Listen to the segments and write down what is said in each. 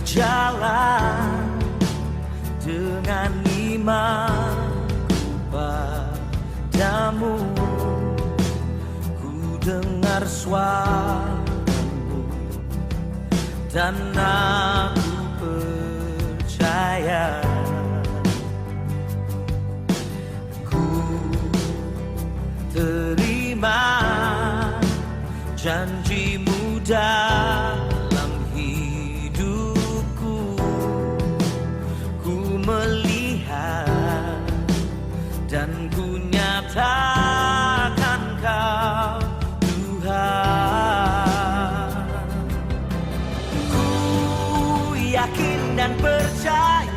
berjalan dengan iman padamu. Ku dengar suaramu dan aku percaya. Ku terima janjimu dalam hidupku. Ku melihat dan ku nyatakan Kau Tuhan. Ku yakin dan percaya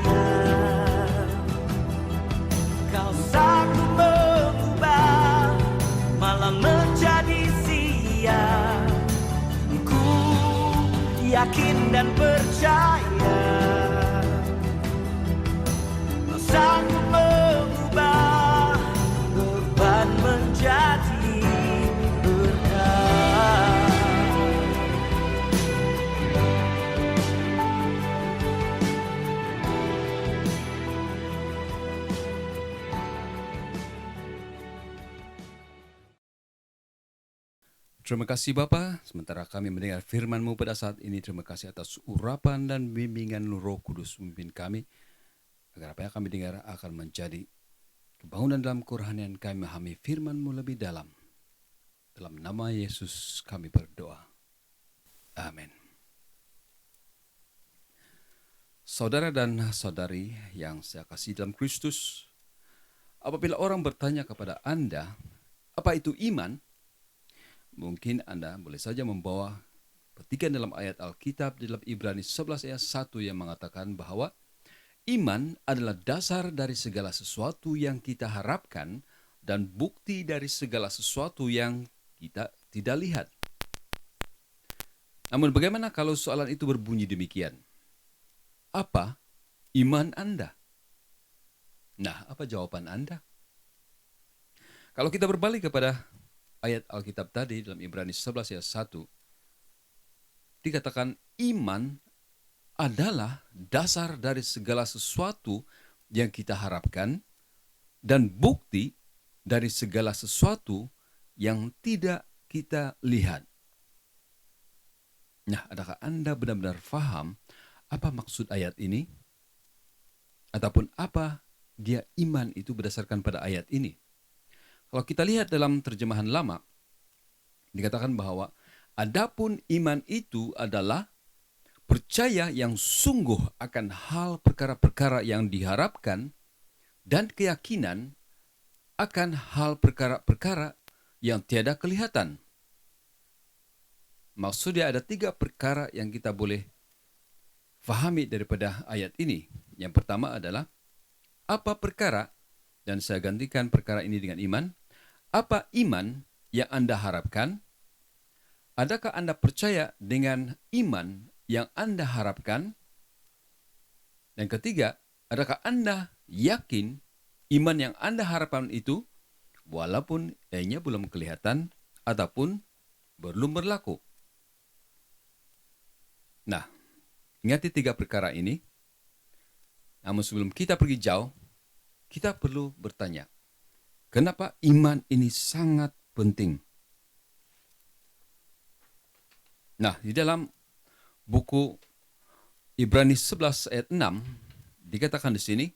Kau sanggup mengubah malam menjadi siang. Ku yakin dan percaya Kau sanggup mengubah beban menjadi berkah. Terima kasih Bapa, sementara kami mendengar firman-Mu pada saat ini, terima kasih atas urapan dan bimbingan Roh Kudus memimpin kami, agar apa yang kami dengar akan menjadi kebangunan dalam kerohanian kami memahami firman-Mu lebih dalam. Dalam nama Yesus kami berdoa. Amin. Saudara dan saudari yang saya kasih dalam Kristus, apabila orang bertanya kepada Anda, apa itu iman? Mungkin Anda boleh saja membawa petikan dalam ayat Alkitab di dalam Ibrani 11 ayat 1 yang mengatakan bahwa iman adalah dasar dari segala sesuatu yang kita harapkan dan bukti dari segala sesuatu yang kita tidak lihat. Namun bagaimana kalau soalan itu berbunyi demikian? Apa iman Anda? Nah, apa jawaban Anda? Kalau kita berbalik kepada ayat Alkitab tadi dalam Ibrani 11 ayat 1, dikatakan iman adalah dasar dari segala sesuatu yang kita harapkan dan bukti dari segala sesuatu yang tidak kita lihat. Nah, adakah Anda benar-benar faham apa maksud ayat ini? Ataupun apa dia iman itu berdasarkan pada ayat ini? Kalau kita lihat dalam terjemahan lama, dikatakan bahwa adapun iman itu adalah percaya yang sungguh akan hal perkara-perkara yang diharapkan dan keyakinan akan hal perkara-perkara yang tiada kelihatan. Maksudnya ada 3 perkara yang kita boleh fahami daripada ayat ini. Yang pertama adalah apa perkara, dan saya gantikan perkara ini dengan iman. Apa iman yang Anda harapkan? Adakah Anda percaya dengan iman yang Anda harapkan? Dan ketiga, adakah Anda yakin iman yang Anda harapkan itu walaupun ianya belum kelihatan ataupun belum berlaku? Nah, ingati 3 perkara ini. Namun sebelum kita pergi jauh, kita perlu bertanya, kenapa iman ini sangat penting? Nah, di dalam buku Ibrani 11 ayat 6 dikatakan di sini,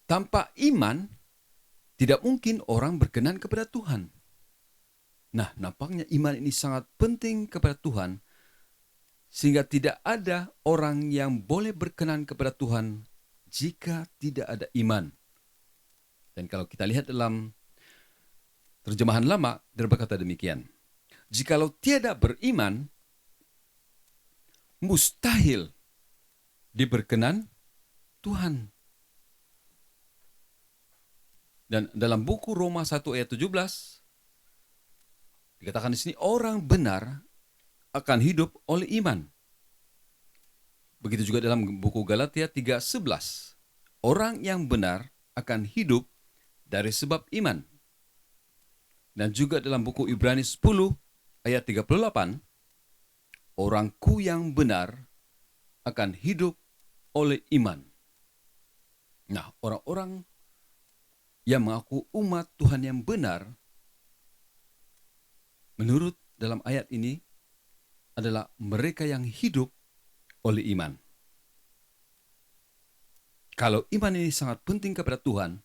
tanpa iman tidak mungkin orang berkenan kepada Tuhan. Nah, nampaknya iman ini sangat penting kepada Tuhan, sehingga tidak ada orang yang boleh berkenan kepada Tuhan jika tidak ada iman. Dan kalau kita lihat dalam terjemahan lama, dia berkata demikian. Jikalau tiada beriman, mustahil diberkenan Tuhan. Dan dalam buku Roma 1 ayat 17, dikatakan di sini, orang benar akan hidup oleh iman. Begitu juga dalam buku Galatia 3:11, orang yang benar akan hidup dari sebab iman. Dan juga dalam buku Ibrani 10 ayat 38, orangku yang benar akan hidup oleh iman. Nah, orang-orang yang mengaku umat Tuhan yang benar, menurut dalam ayat ini, adalah mereka yang hidup oleh iman. Kalau iman ini sangat penting kepada Tuhan,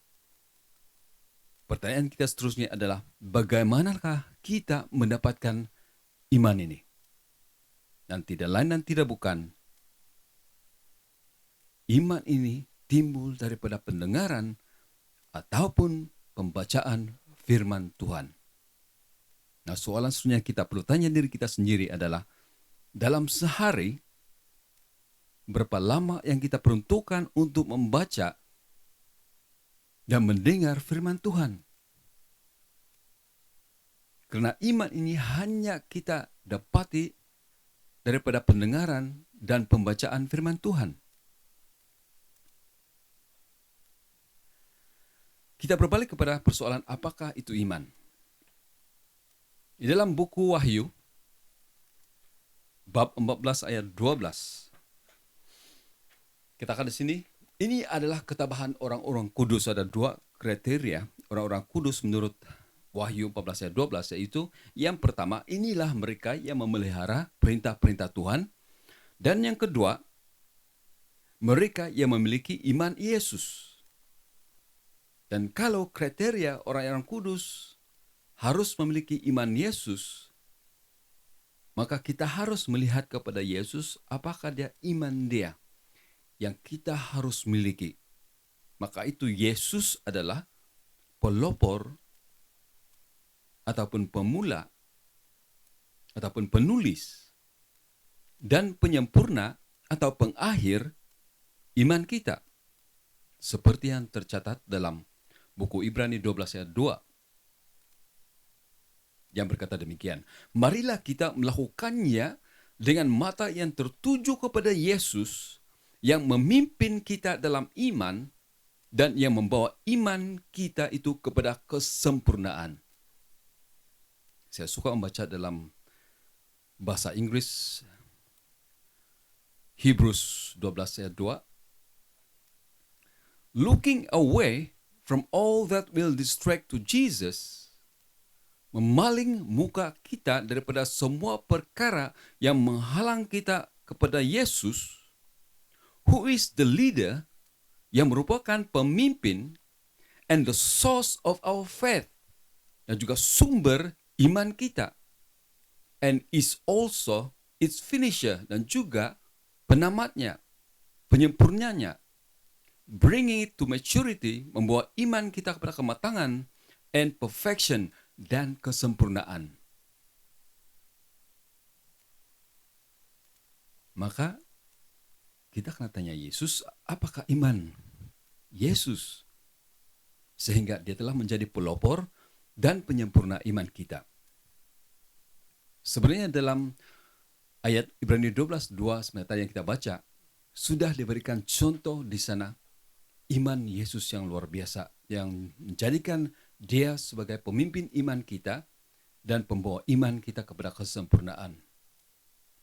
pertanyaan kita seterusnya adalah bagaimanakah kita mendapatkan iman ini? Dan tidak lain dan tidak bukan, iman ini timbul daripada pendengaran ataupun pembacaan firman Tuhan. Nah, soalan seterusnya kita perlu tanya diri kita sendiri adalah, dalam sehari, berapa lama yang kita peruntukkan untuk membaca dan mendengar firman Tuhan? Karena iman ini hanya kita dapati daripada pendengaran dan pembacaan firman Tuhan. Kita berbalik kepada persoalan apakah itu iman. Di dalam buku Wahyu, bab 14 ayat 12, katakan di sini, ini adalah ketabahan orang-orang kudus. Ada dua kriteria orang-orang kudus menurut Wahyu 14 ayat 12, yaitu yang pertama, inilah mereka yang memelihara perintah-perintah Tuhan. Dan yang kedua, mereka yang memiliki iman Yesus. Dan kalau kriteria orang-orang kudus harus memiliki iman Yesus, maka kita harus melihat kepada Yesus, apakah dia iman dia yang kita harus miliki. Maka itu Yesus adalah pelopor ataupun pemula ataupun penulis dan penyempurna atau pengakhir iman kita. Seperti yang tercatat dalam buku Ibrani 12 ayat 2 yang berkata demikian, marilah kita melakukannya dengan mata yang tertuju kepada Yesus yang memimpin kita dalam iman dan yang membawa iman kita itu kepada kesempurnaan. Saya suka membaca dalam bahasa Inggris, Hebrews 12 ayat 2. Looking away from all that will distract to Jesus, memaling muka kita daripada semua perkara yang menghalang kita kepada Yesus, who is the leader, yang merupakan pemimpin, and the source of our faith, dan juga sumber iman kita, and is also its finisher, dan juga penamatnya, penyempurnanya, bringing it to maturity, membawa iman kita kepada kematangan, and perfection, dan kesempurnaan. Maka kita akan tanya Yesus, apakah iman Yesus sehingga dia telah menjadi pelopor dan penyempurna iman kita? Sebenarnya dalam ayat Ibrani 12:2 sebenarnya yang kita baca, sudah diberikan contoh di sana iman Yesus yang luar biasa, yang menjadikan dia sebagai pemimpin iman kita dan pembawa iman kita kepada kesempurnaan.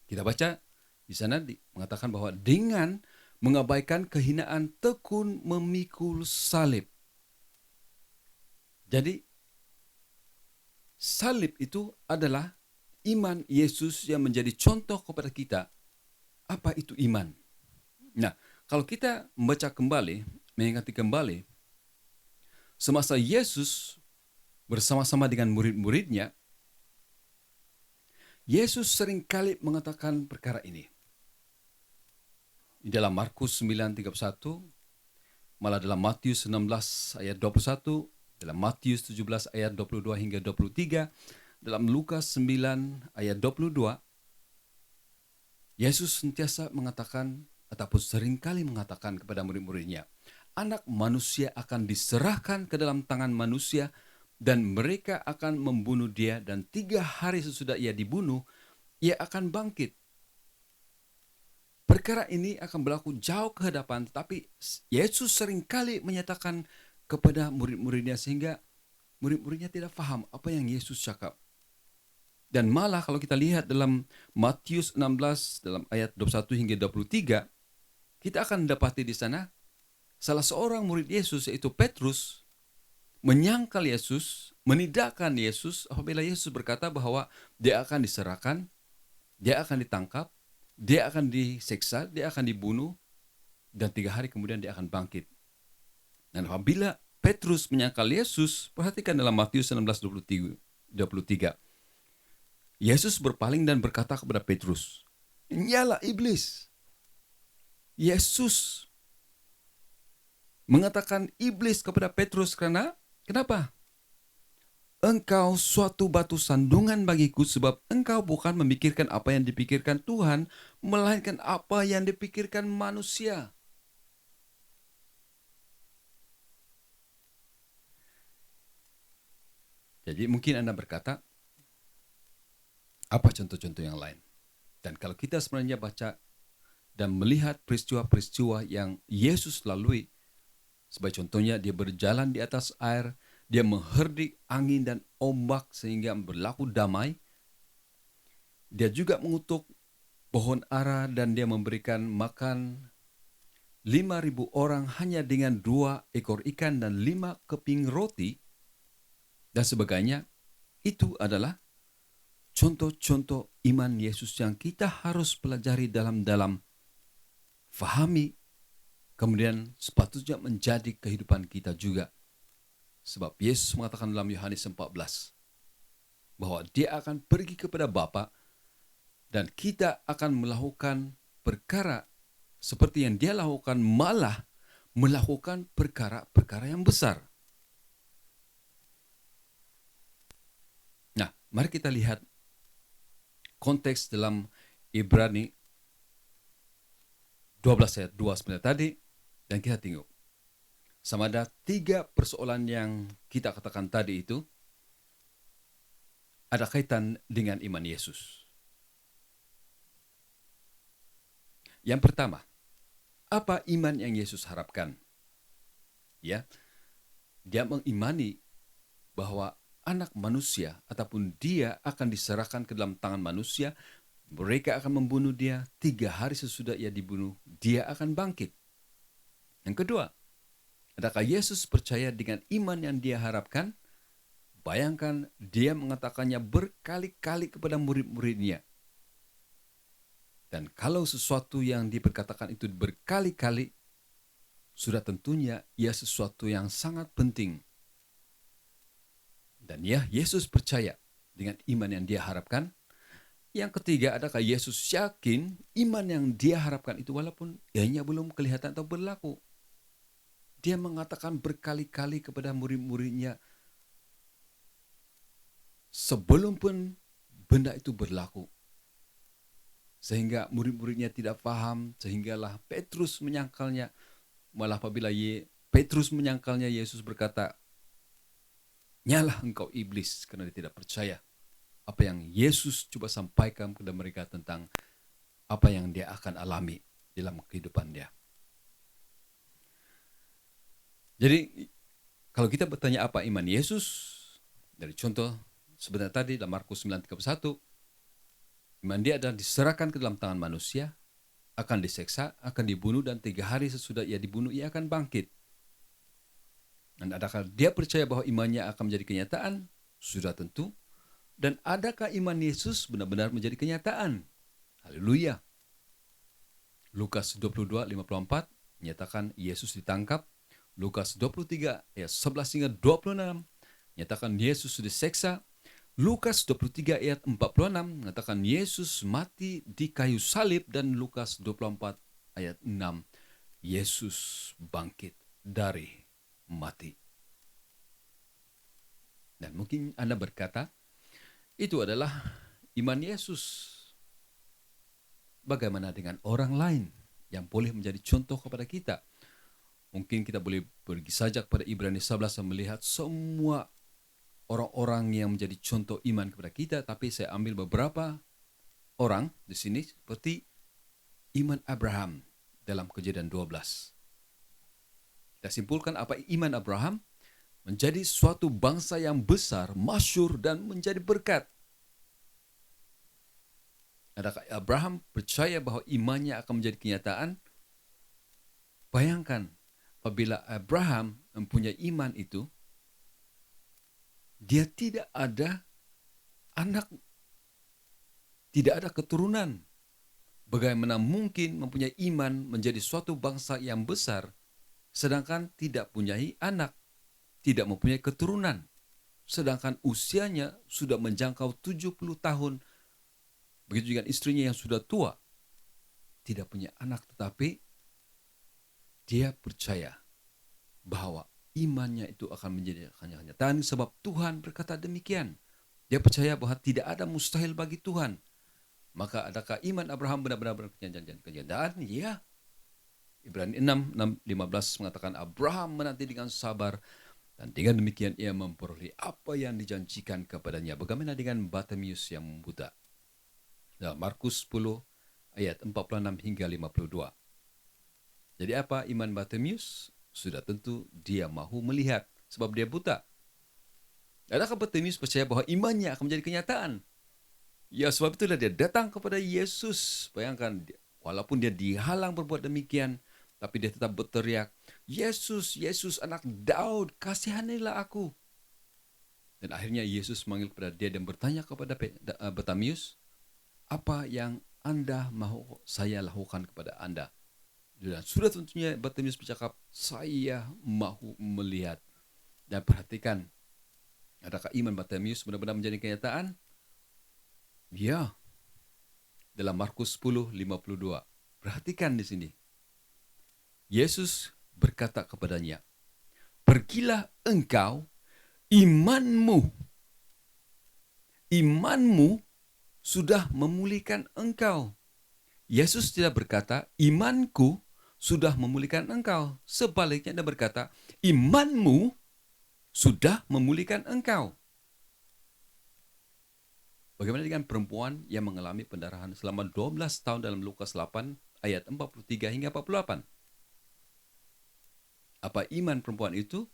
Kita baca di sana mengatakan bahwa dengan mengabaikan kehinaan tekun memikul salib. Jadi salib itu adalah iman Yesus yang menjadi contoh kepada kita. Apa itu iman? Nah, kalau kita membaca kembali, mengingati kembali, semasa Yesus bersama-sama dengan murid-muridnya, Yesus seringkali mengatakan perkara ini. Di dalam Markus 9:31, malah dalam Matius 16 ayat 21, dalam Matius 17 ayat 22 hingga 23, dalam Lukas 9 ayat 22, Yesus sentiasa mengatakan ataupun seringkali mengatakan kepada murid-muridnya, anak manusia akan diserahkan ke dalam tangan manusia dan mereka akan membunuh dia dan 3 hari sesudah ia dibunuh, ia akan bangkit. Perkara ini akan berlaku jauh ke hadapan, tetapi Yesus seringkali menyatakan kepada murid-muridnya sehingga murid-muridnya tidak faham apa yang Yesus cakap. Dan malah kalau kita lihat dalam Matius 16 dalam ayat 21 hingga 23, kita akan dapati di sana salah seorang murid Yesus yaitu Petrus menyangkal Yesus, menidakkan Yesus apabila Yesus berkata bahwa dia akan diserahkan, dia akan ditangkap, dia akan diseksa, dia akan dibunuh, dan 3 hari kemudian dia akan bangkit. Dan apabila Petrus menyangkal Yesus, perhatikan dalam Matius 16:23. Yesus berpaling dan berkata kepada Petrus, "Nyala iblis." Yesus mengatakan iblis kepada Petrus karena kenapa? Engkau suatu batu sandungan bagiku sebab engkau bukan memikirkan apa yang dipikirkan Tuhan, melainkan apa yang dipikirkan manusia. Jadi mungkin Anda berkata, apa contoh-contoh yang lain? Dan kalau kita sebenarnya baca dan melihat peristiwa-peristiwa yang Yesus lalui, sebagai contohnya dia berjalan di atas air, dia mengherdik angin dan ombak sehingga berlaku damai. Dia juga mengutuk pohon ara dan dia memberikan makan 5.000 orang hanya dengan 2 ekor ikan dan 5 keping roti dan sebagainya. Itu adalah contoh-contoh iman Yesus yang kita harus pelajari dalam fahami, kemudian sepatutnya menjadi kehidupan kita juga. Sebab Yesus mengatakan dalam Yohanes 14 bahwa dia akan pergi kepada Bapa dan kita akan melakukan perkara seperti yang dia lakukan, malah melakukan perkara-perkara yang besar. Nah, mari kita lihat konteks dalam Ibrani 12 ayat 2 sebenarnya tadi, dan kita tengok. Sama ada 3 persoalan yang kita katakan tadi itu ada kaitan dengan iman Yesus. Yang pertama, apa iman yang Yesus harapkan? Ya, dia mengimani bahwa anak manusia ataupun dia akan diserahkan ke dalam tangan manusia. Mereka akan membunuh dia, 3 hari sesudah ia dibunuh, dia akan bangkit. Yang kedua, adakah Yesus percaya dengan iman yang dia harapkan? Bayangkan dia mengatakannya berkali-kali kepada murid-muridnya. Dan kalau sesuatu yang diperkatakan itu berkali-kali, sudah tentunya ia sesuatu yang sangat penting. Dan ya, Yesus percaya dengan iman yang dia harapkan. Yang ketiga, adakah Yesus yakin iman yang dia harapkan itu walaupun ianya belum kelihatan atau berlaku? Dia mengatakan berkali-kali kepada murid-muridnya sebelum pun benda itu berlaku. Sehingga murid-muridnya tidak paham, sehinggalah Petrus menyangkalnya. Malah apabila Petrus menyangkalnya, Yesus berkata, "Nyalah engkau iblis," karena dia tidak percaya apa yang Yesus coba sampaikan kepada mereka tentang apa yang dia akan alami dalam kehidupan dia. Jadi kalau kita bertanya apa iman Yesus, dari contoh sebenarnya tadi dalam Markus 9:31, iman dia adalah diserahkan ke dalam tangan manusia, akan diseksa, akan dibunuh, dan 3 hari sesudah ia dibunuh ia akan bangkit. Dan adakah dia percaya bahwa imannya akan menjadi kenyataan? Sudah tentu. Dan adakah iman Yesus benar-benar menjadi kenyataan? Haleluya. Lukas 22:54 menyatakan Yesus ditangkap. Lukas 23 ayat 11 hingga 26 menyatakan Yesus diseksa. Lukas 23 ayat 46 mengatakan Yesus mati di kayu salib, dan Lukas 24 ayat 6 Yesus bangkit dari mati. Dan mungkin Anda berkata, itu adalah iman Yesus. Bagaimana dengan orang lain yang boleh menjadi contoh kepada kita? Mungkin kita boleh pergi saja kepada Ibrani 11 dan melihat semua orang-orang yang menjadi contoh iman kepada kita, tapi saya ambil beberapa orang di sini seperti iman Abraham dalam Kejadian 12. Kita simpulkan apa iman Abraham? Menjadi suatu bangsa yang besar, masyhur, dan menjadi berkat. Adakah Abraham percaya bahwa imannya akan menjadi kenyataan? Bayangkan, apabila Abraham mempunyai iman itu, dia tidak ada anak, tidak ada keturunan. Bagaimana mungkin mempunyai iman menjadi suatu bangsa yang besar, sedangkan tidak mempunyai anak, tidak mempunyai keturunan. Sedangkan usianya sudah menjangkau 70 tahun. Begitu juga istrinya yang sudah tua. Tidak punya anak, tetapi dia percaya bahwa imannya itu akan menjadi kenyataan sebab Tuhan berkata demikian. Dia percaya bahwa tidak ada mustahil bagi Tuhan. Maka adakah iman Abraham benar-benar kenyataan? Ya. Ibrani 6:15 mengatakan Abraham menanti dengan sabar dan dengan demikian ia memperoleh apa yang dijanjikan kepadanya. Bagaimana dengan Bartimeus yang buta? Nah, Markus 10 ayat 46 hingga 52. Jadi apa iman Bartimeus? Sudah tentu dia mahu melihat sebab dia buta. Adakah Bartimeus percaya bahwa imannya akan menjadi kenyataan? Ya, sebab itulah dia datang kepada Yesus. Bayangkan, walaupun dia dihalang berbuat demikian, tapi dia tetap berteriak, Yesus, Yesus anak Daud, kasihanilah aku. Dan akhirnya Yesus memanggil kepada dia dan bertanya kepada Bartimeus, apa yang Anda mahu saya lakukan kepada Anda? Dan sudah tentunya Bartimeus bercakap, saya mahu melihat. Dan perhatikan, adakah iman Bartimeus benar-benar menjadi kenyataan? Ya, dalam Markus 10:52. Perhatikan di sini. Yesus berkata kepadanya, pergilah engkau, imanmu sudah memulihkan engkau. Yesus tidak berkata, imanku sudah memulihkan engkau. Sebaliknya dia berkata, imanmu sudah memulihkan engkau. Bagaimana dengan perempuan yang mengalami pendarahan selama 12 tahun dalam Lukas 8 ayat 43 hingga 48? Apa iman perempuan itu?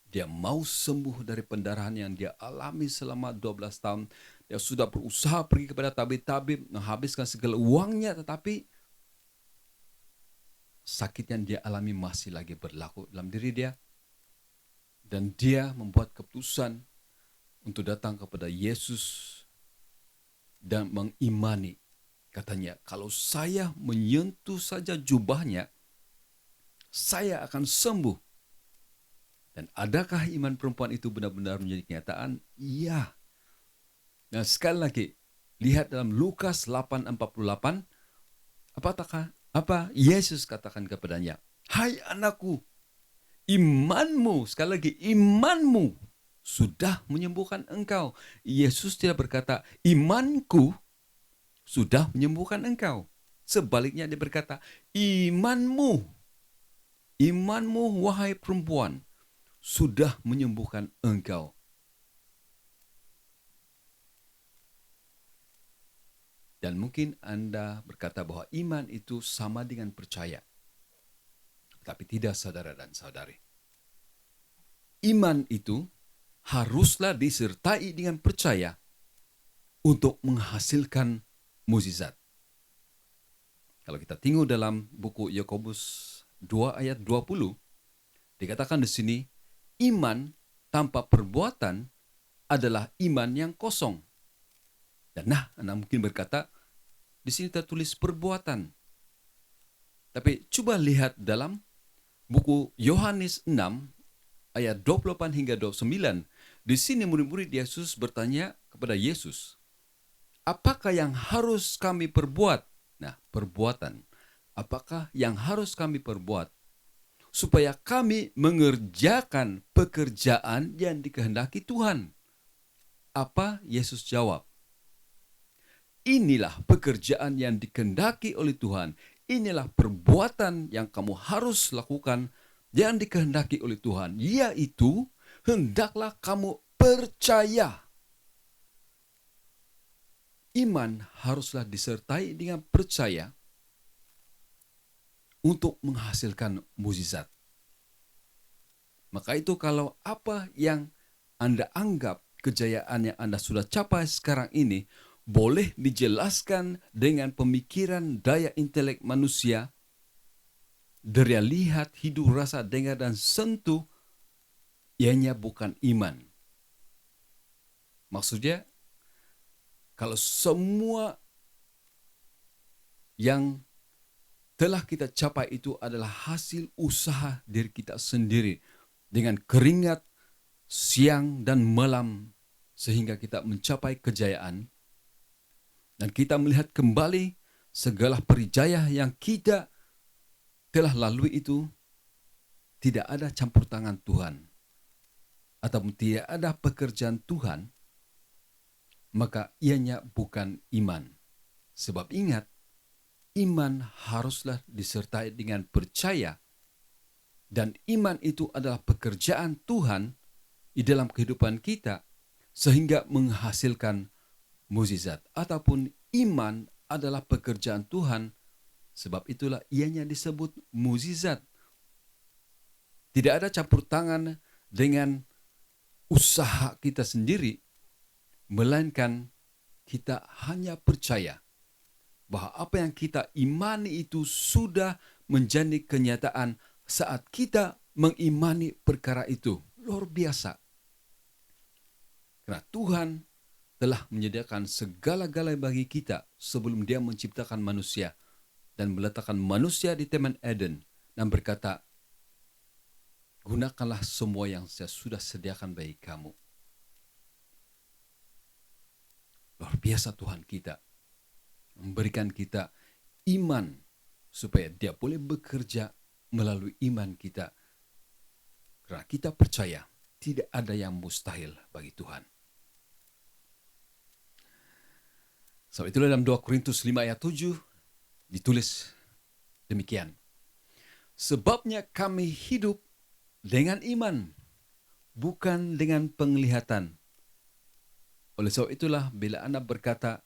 Dia mau sembuh dari pendarahan yang dia alami selama 12 tahun. Dia sudah berusaha pergi kepada tabib-tabib, menghabiskan segala uangnya, tetapi sakit yang dia alami masih lagi berlaku dalam diri dia. Dan dia membuat keputusan untuk datang kepada Yesus dan mengimani. Katanya, kalau saya menyentuh saja jubahnya, saya akan sembuh. Dan adakah iman perempuan itu benar-benar menjadi kenyataan? Iya. Nah, sekali lagi, lihat dalam Lukas 8:48, apa Yesus katakan kepadanya? Hai anakku, imanmu, sekali lagi, imanmu sudah menyembuhkan engkau. Yesus tidak berkata, imanku sudah menyembuhkan engkau. Sebaliknya dia berkata, imanmu wahai perempuan, sudah menyembuhkan engkau. Dan mungkin Anda berkata bahwa iman itu sama dengan percaya. Tapi tidak, saudara dan saudari. Iman itu haruslah disertai dengan percaya untuk menghasilkan mukjizat. Kalau kita tengok dalam buku Yakobus 2 ayat 20, dikatakan di sini, iman tanpa perbuatan adalah iman yang kosong. Dan Anda mungkin berkata, di sini tertulis perbuatan. Tapi coba lihat dalam buku Yohanes 6 ayat 28 hingga 29. Di sini murid-murid Yesus bertanya kepada Yesus, apakah yang harus kami perbuat? Nah, perbuatan. Apakah yang harus kami perbuat supaya kami mengerjakan pekerjaan yang dikehendaki Tuhan? Apa Yesus jawab? Inilah pekerjaan yang dikehendaki oleh Tuhan. Inilah perbuatan yang kamu harus lakukan yang dikehendaki oleh Tuhan, yaitu hendaklah kamu percaya. Iman haruslah disertai dengan percaya untuk menghasilkan mukjizat. Maka itu kalau apa yang Anda anggap kejayaan yang Anda sudah capai sekarang ini boleh dijelaskan dengan pemikiran daya intelek manusia, deria lihat, hidup, rasa, dengar, dan sentuh, ianya bukan iman. Maksudnya, kalau semua yang telah kita capai itu adalah hasil usaha diri kita sendiri dengan keringat siang dan malam sehingga kita mencapai kejayaan, dan kita melihat kembali segala perijaya yang kita telah lalui itu, tidak ada campur tangan Tuhan ataupun tidak ada pekerjaan Tuhan, maka ianya bukan iman. Sebab ingat, iman haruslah disertai dengan percaya, dan iman itu adalah pekerjaan Tuhan di dalam kehidupan kita sehingga menghasilkan mukjizat, ataupun iman adalah pekerjaan Tuhan, sebab itulah ianya disebut mukjizat. Tidak ada campur tangan dengan usaha kita sendiri, melainkan kita hanya percaya bahwa apa yang kita imani itu sudah menjadi kenyataan saat kita mengimani perkara itu. Luar biasa. Karena Tuhan telah menyediakan segala-galanya bagi kita sebelum Dia menciptakan manusia dan meletakkan manusia di Taman Eden dan berkata, gunakanlah semua yang saya sudah sediakan bagi kamu. Luar biasa Tuhan kita memberikan kita iman supaya Dia boleh bekerja melalui iman kita. Karena kita percaya tidak ada yang mustahil bagi Tuhan. Sebab itulah dalam 2 Korintus 5 ayat 7 ditulis demikian. Sebabnya kami hidup dengan iman, bukan dengan penglihatan. Oleh sebab itulah bila Anda berkata,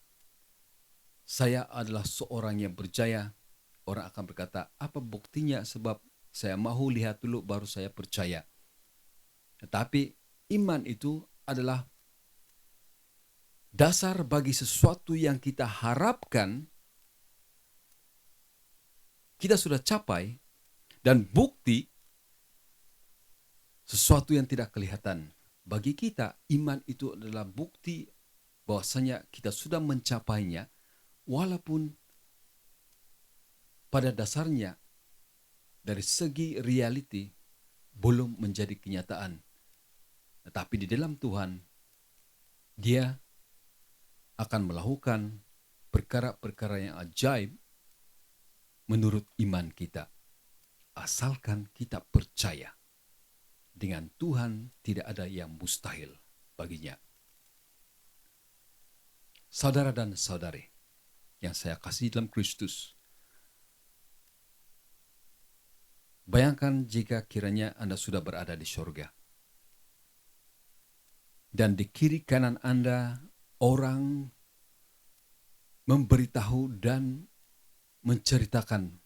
saya adalah seorang yang berjaya, orang akan berkata, apa buktinya? Sebab saya mahu lihat dulu baru saya percaya. Tetapi iman itu adalah dasar bagi sesuatu yang kita harapkan kita sudah capai, dan bukti sesuatu yang tidak kelihatan. Bagi kita, iman itu adalah bukti bahwasanya kita sudah mencapainya, walaupun pada dasarnya dari segi reality belum menjadi kenyataan. Tetapi di dalam Tuhan, Dia akan melakukan perkara-perkara yang ajaib menurut iman kita. Asalkan kita percaya, dengan Tuhan tidak ada yang mustahil baginya. Saudara dan saudari yang saya kasih dalam Kristus, bayangkan jika kiranya Anda sudah berada di surga, dan di kiri kanan Anda orang memberitahu dan menceritakan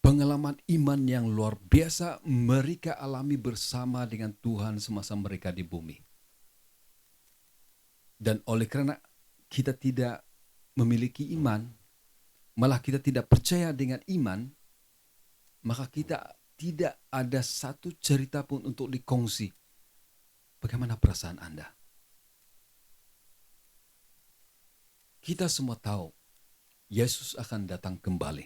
pengalaman iman yang luar biasa mereka alami bersama dengan Tuhan semasa mereka di bumi. Dan oleh karena kita tidak memiliki iman, malah kita tidak percaya dengan iman, maka kita tidak ada satu cerita pun untuk dikongsi. Bagaimana perasaan Anda? Kita semua tahu Yesus akan datang kembali.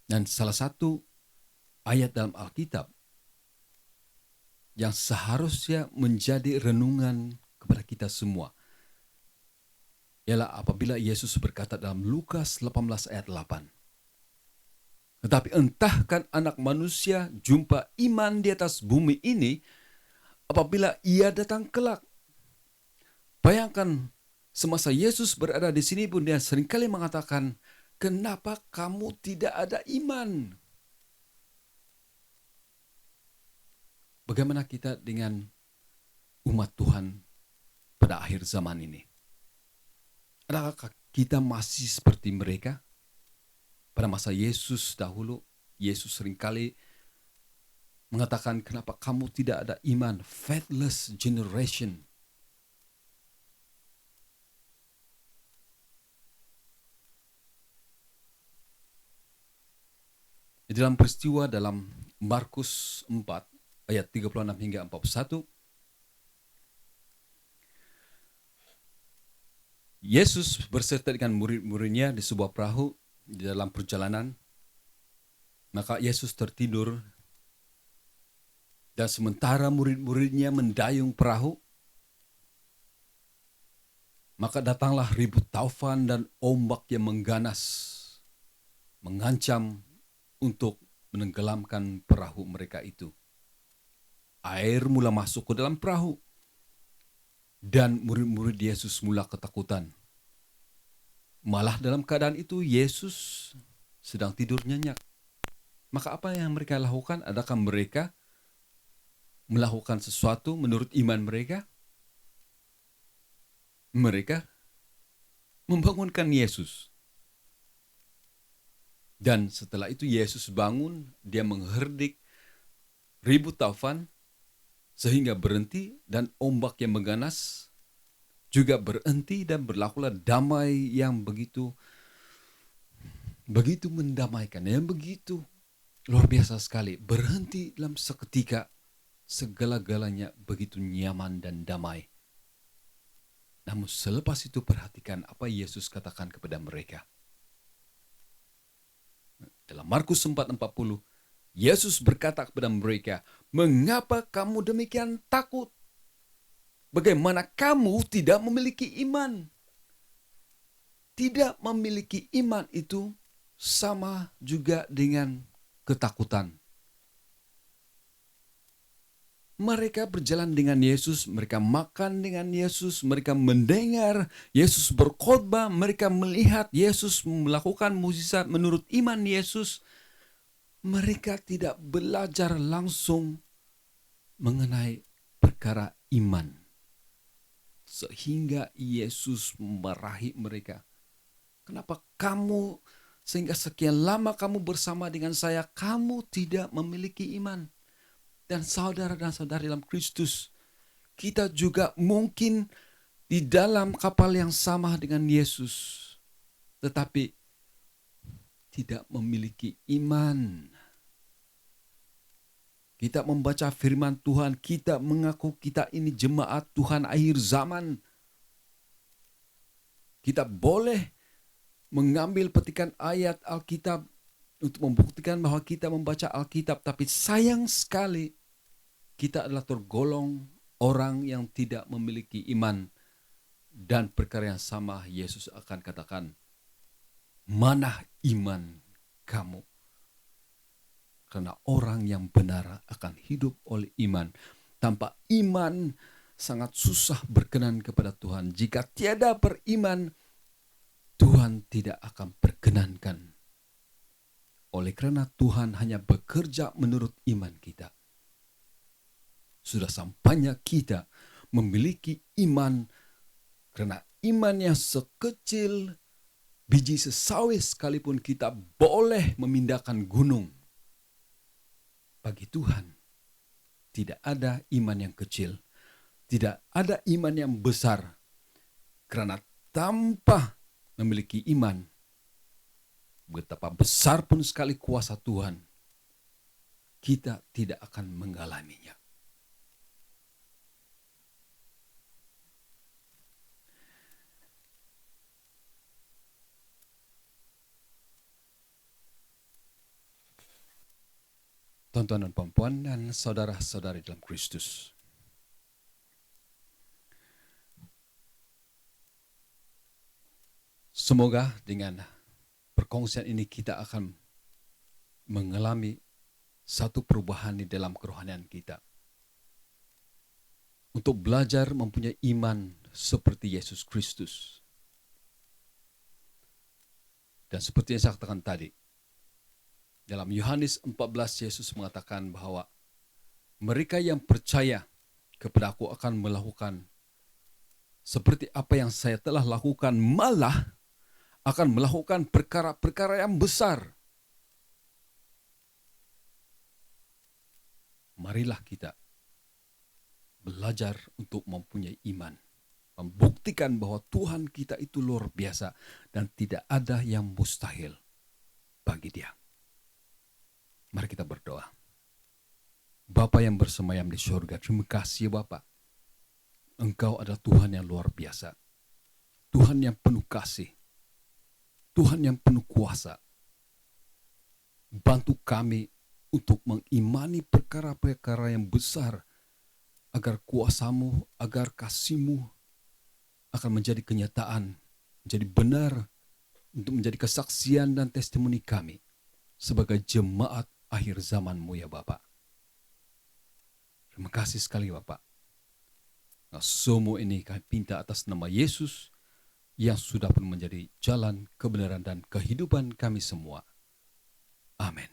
Dan salah satu ayat dalam Alkitab yang seharusnya menjadi renungan kepada kita semua ialah apabila Yesus berkata dalam Lukas 18 ayat 8. Tetapi entahkan anak manusia jumpa iman di atas bumi ini apabila ia datang kelak. Bayangkan semasa Yesus berada di sini pun dia seringkali mengatakan, kenapa kamu tidak ada iman? Bagaimana kita dengan umat Tuhan pada akhir zaman ini? Adakah kita masih seperti mereka? Pada masa Yesus dahulu, Yesus seringkali mengatakan, kenapa kamu tidak ada iman? Faithless generation. Di dalam peristiwa dalam Markus 4 ayat 36 hingga 41, Yesus berserta dengan murid-muridnya di sebuah perahu di dalam perjalanan. Maka Yesus tertidur dan sementara murid-muridnya mendayung perahu, maka datanglah ribut taufan dan ombak yang mengganas, mengancam untuk menenggelamkan perahu mereka itu. Air mula masuk ke dalam perahu dan murid-murid Yesus mula ketakutan. Malah dalam keadaan itu Yesus sedang tidur nyenyak. Maka apa yang mereka lakukan? Adakah mereka melakukan sesuatu menurut iman mereka? Mereka membangunkan Yesus. Dan setelah itu Yesus bangun, dia mengherdik ribut taufan sehingga berhenti, dan ombak yang mengganas juga berhenti, dan berlakulah damai yang begitu mendamaikan, yang begitu luar biasa sekali. Berhenti dalam seketika, segala-galanya begitu nyaman dan damai. Namun selepas itu perhatikan apa Yesus katakan kepada mereka. Dalam Markus 4:40, Yesus berkata kepada mereka, "Mengapa kamu demikian takut? Bagaimana kamu tidak memiliki iman?" Tidak memiliki iman itu sama juga dengan ketakutan. Mereka berjalan dengan Yesus, mereka makan dengan Yesus, mereka mendengar Yesus berkhotbah, mereka melihat Yesus melakukan mukjizat menurut iman Yesus. Mereka tidak belajar langsung mengenai perkara iman. Sehingga Yesus memarahi mereka. Kenapa kamu sehingga sekian lama kamu bersama dengan saya, kamu tidak memiliki iman? Dan saudara dan saudari dalam Kristus, kita juga mungkin di dalam kapal yang sama dengan Yesus, tetapi tidak memiliki iman. Kita membaca firman Tuhan, kita mengaku kita ini jemaat Tuhan akhir zaman. Kita boleh mengambil petikan ayat Alkitab untuk membuktikan bahwa kita membaca Alkitab, tapi sayang sekali kita adalah tergolong orang yang tidak memiliki iman. Dan perkara yang sama Yesus akan katakan, "Mana iman kamu?" Karena orang yang benar akan hidup oleh iman. Tanpa iman sangat susah berkenan kepada Tuhan. Jika tiada beriman, Tuhan tidak akan perkenankan. Oleh karena Tuhan hanya bekerja menurut iman kita. Sudah sampainya kita memiliki iman, karena iman yang sekecil biji sesawi sekalipun kita boleh memindahkan gunung. Bagi Tuhan tidak ada iman yang kecil, tidak ada iman yang besar. Karena tanpa memiliki iman, betapa besar pun sekali kuasa Tuhan, kita tidak akan mengalaminya. Tuan-tuan dan puan-puan dan saudara-saudari dalam Kristus, semoga dengan perkongsian ini kita akan mengalami satu perubahan di dalam kerohanian kita. Untuk belajar mempunyai iman seperti Yesus Kristus. Dan seperti yang saya katakan tadi, dalam Yohanes 14 Yesus mengatakan bahwa mereka yang percaya kepada Aku akan melakukan seperti apa yang saya telah lakukan, malah akan melakukan perkara-perkara yang besar. Marilah kita belajar untuk mempunyai iman. Membuktikan bahwa Tuhan kita itu luar biasa dan tidak ada yang mustahil bagi Dia. Mari kita berdoa. Bapa yang bersemayam di surga, terima kasih Bapa. Engkau adalah Tuhan yang luar biasa. Tuhan yang penuh kasih. Tuhan yang penuh kuasa. Bantu kami untuk mengimani perkara-perkara yang besar, agar kuasamu, agar kasihmu akan menjadi kenyataan, menjadi benar, untuk menjadi kesaksian dan testimoni kami sebagai jemaat akhir zamanmu ya Bapak. Terima kasih sekali Bapak. Nah, semua ini kami pinta atas nama Yesus yang sudah pun menjadi jalan, kebenaran, dan kehidupan kami semua. Amin.